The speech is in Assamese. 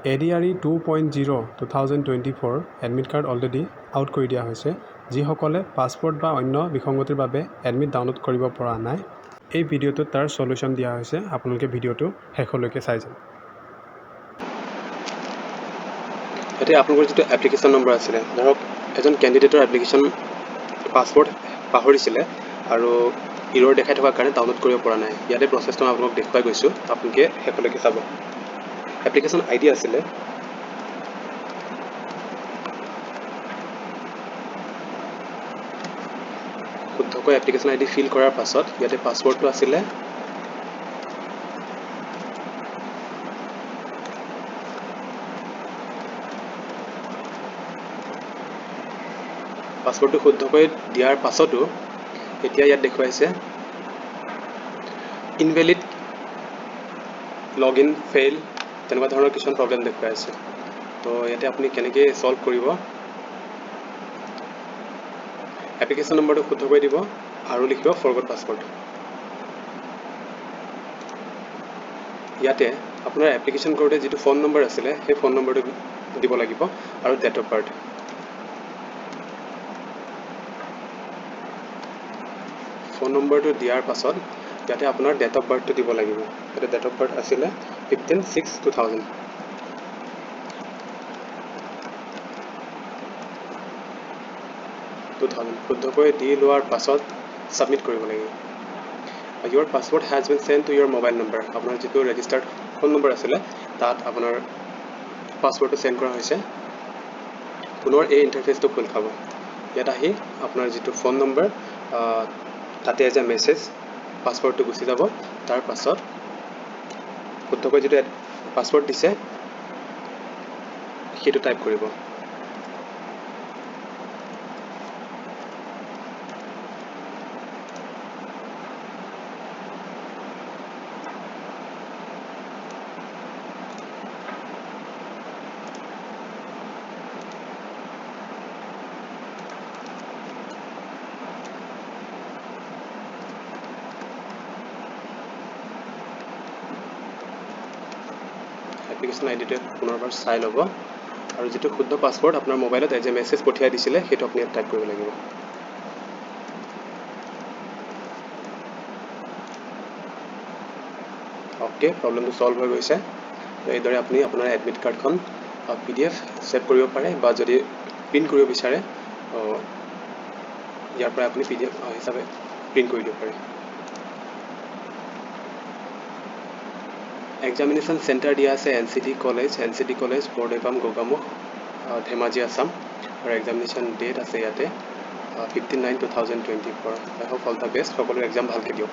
ADRE 2.0 2024 admit card already out কৰি দিয়া হৈছে। যিসকলে পাছপোৰ্ট বা অন্য বিসংগতিৰ বাবে এডমিট ডাউনলোড কৰিব পৰা নাই, এই ভিডিঅ'টোত তাৰ সলিউশ্যন দিয়া হৈছে। আপোনালোকে ভিডিঅ'টো শেষলৈকে চাই যাওক। এতিয়া আপোনালোকৰ যিটো এপ্লিকেশ্যন নম্বৰ আছিলে, ধৰক এজন কেণ্ডিডেটৰ এপ্লিকেশ্যন পাছপোৰ্ট পাহৰিছিলে আৰু ইৰৰ দেখাই থকাৰ কাৰণে ডাউনলোড কৰিব পৰা নাই। ইয়াতে প্ৰচেছটো মই আপোনালোকক দেখুৱাই গৈছোঁ, আপোনালোকে শেষলৈকে চাব। এপ্লিকেশ্যন আইডি আছিলে শুদ্ধকৈ এপ্লিকেশ্যন আইডি ফিল কৰাৰ পাছত ইয়াতে পাছৱৰ্ডটো আছিলে পাছৱৰ্ডটো শুদ্ধকৈ দিয়াৰ পাছতো এতিয়া ইয়াত দেখুৱাইছে ইনভেলিড লগ ইন ফেইল, তেনেকুৱা ধৰণৰ কিছুমান প্ৰব্লেম দেখুৱাই আছে। তো ইয়াতে আপুনি কেনেকৈ ছল্ভ কৰিব, এপ্লিকেশ্যন নম্বৰটো শুদ্ধকৈ দিব আৰু লিখিব ফৰগট পাছৱৰ্ড। ইয়াতে আপোনাৰ এপ্লিকেশ্যন কৰোঁতে যিটো ফোন নম্বৰ আছিলে সেই ফোন নম্বৰটো দিব লাগিব আৰু ডেট অফ বাৰ্থ। ফোন নম্বৰটো দিয়াৰ পাছত ইয়াতে আপোনাৰ ডেট অফ বাৰ্থটো দিব লাগিব। ইয়াতে ডেট অফ বাৰ্থ আছিলে 15/6/2000। শুদ্ধকৈ দি লোৱাৰ পাছত ছাবমিট কৰিব লাগিব। Your password has been sent to your mobile number. আপোনাৰ যিটো ৰেজিষ্টাৰ্ড ফোন নম্বৰ আছিলে তাত আপোনাৰ পাছৱৰ্ডটো চেণ্ড কৰা হৈছে। পুনৰ এই ইণ্টাৰফেচটো খোল খাব। ইয়াত আহি আপোনাৰ যিটো ফোন নম্বৰ তাতে এজ এ মেছেজ পাছৱৰ্ডটো গুচি যাব। তাৰ পাছত শুদ্ধকৈ যিটো পাছৱৰ্ড দিছে সেইটো টাইপ কৰিব। এপ্লিকেশ্যন আইডিটোৱে পুনৰবাৰ চাই ল'ব আৰু যিটো শুদ্ধ পাছৱৰ্ড আপোনাৰ মোবাইলত এজ এ মেছেজ পঠিয়াই দিছিলে সেইটো আপুনি ইয়াত টাইপ কৰিব লাগিব। অ'কে, প্ৰব্লেমটো ছল্ভ হৈ গৈছে। এইদৰে আপুনি আপোনাৰ এডমিট কাৰ্ডখন PDF ছেভ কৰিব পাৰে বা যদি প্ৰিণ্ট কৰিব বিচাৰে ইয়াৰ পৰা আপুনি PDF হিচাপে প্ৰিণ্ট কৰি দিব পাৰে। এক্সামিনেশ্যন চেণ্টাৰ দিয়া আছে NCT কলেজ বৰডেপাম গোগামুখ ধেমাজি আছাম আৰু এক্সামিনেশ্যন ডেট আছে ইয়াতে 15/9/2024। আই হোপ অল দ্য বেষ্ট, সকলো এক্সাম ভালকৈ দিয়ক।